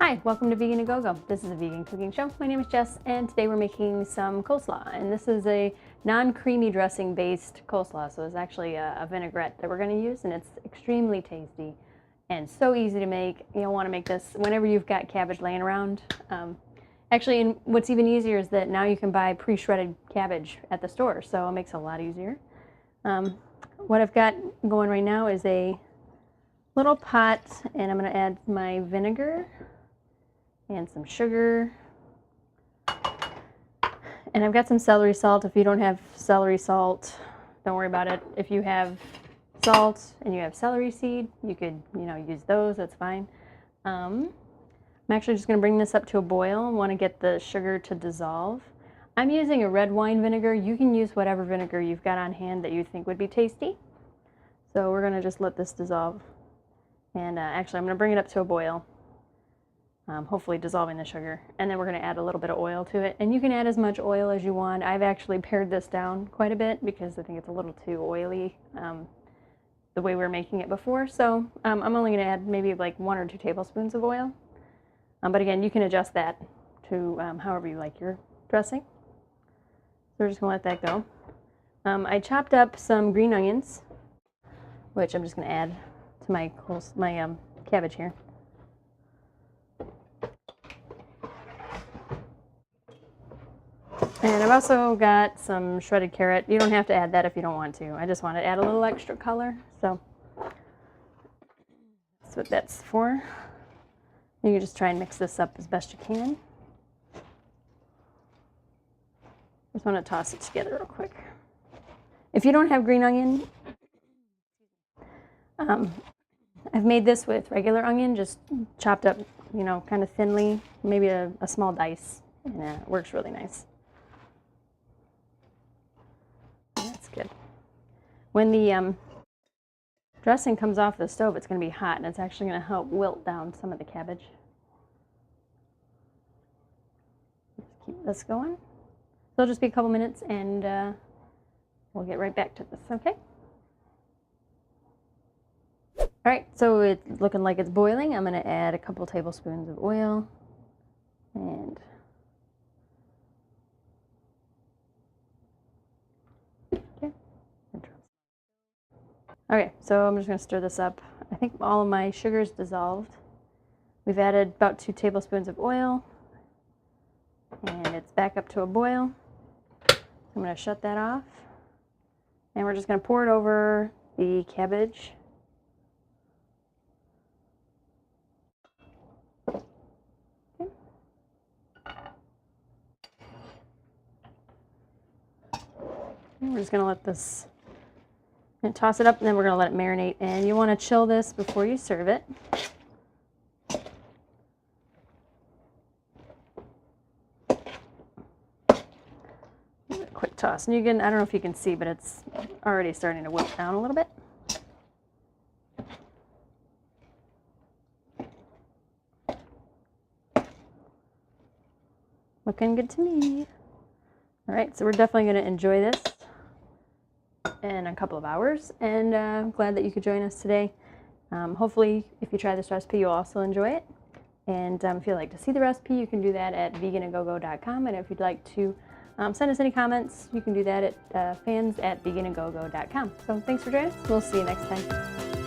Hi, welcome to Vegan A Go Go. This is a vegan cooking show. My name is Jess, and today we're making some coleslaw. And this is a non-creamy dressing based coleslaw, so it's actually a vinaigrette that we're going to use, and it's extremely tasty and so easy to make. You'll want to make this whenever you've got cabbage laying around. Actually, and what's even easier is that now you can buy pre-shredded cabbage at the store, so it makes it a lot easier. What I've got going right now is a little pot, and I'm going to add my vinegar and some sugar, and I've got some celery salt. If you don't have celery salt, don't worry about it. If you have salt and you have celery seed, you could use those. That's fine. I'm actually just going to bring this up to a boil. I want to get the sugar to dissolve. I'm using a red wine vinegar. You can use whatever vinegar you've got on hand that you think would be tasty. So we're going to just let this dissolve, and actually I'm going to bring it up to a boil. Hopefully dissolving the sugar, and then we're going to add a little bit of oil to it, and you can add as much oil as you want. I've actually pared this down quite a bit because I think it's a little too oily the way we were making it before, so I'm only going to add maybe like 1 or 2 tablespoons of oil, but again, you can adjust that to however you like your dressing. So we're just going to let that go. I chopped up some green onions, which I'm just going to add to my cabbage here. And I've also got some shredded carrot. You don't have to add that if you don't want to. I just want to add a little extra color, so that's what that's for. You can just try and mix this up as best you can. Just want to toss it together real quick. If you don't have green onion, I've made this with regular onion, just chopped up, kind of thinly, maybe a small dice, and it works really nice. That's good. When the dressing comes off the stove, it's going to be hot, and it's actually going to help wilt down some of the cabbage. Just keep this going. So it'll just be a couple minutes, and we'll get right back to this, okay? All right, so it's looking like it's boiling. I'm going to add a couple tablespoons of oil, and okay, so I'm just going to stir this up. I think all of my sugar's dissolved. We've added about 2 tablespoons of oil, and it's back up to a boil. I'm going to shut that off, and we're just going to pour it over the cabbage. Okay. And we're just going to let this, and toss it up, and then we're going to let it marinate. And you want to chill this before you serve it. A quick toss, and you can, I don't know if you can see, but it's already starting to wilt down a little bit. Looking good to me. All right, so we're definitely going to enjoy this in a couple of hours, and I'm glad that you could join us today. Hopefully, if you try this recipe, you'll also enjoy it. And if you'd like to see the recipe, you can do that at veganagogo.com. And if you'd like to send us any comments, you can do that at fans@veganagogo.com. So thanks for joining us. We'll see you next time.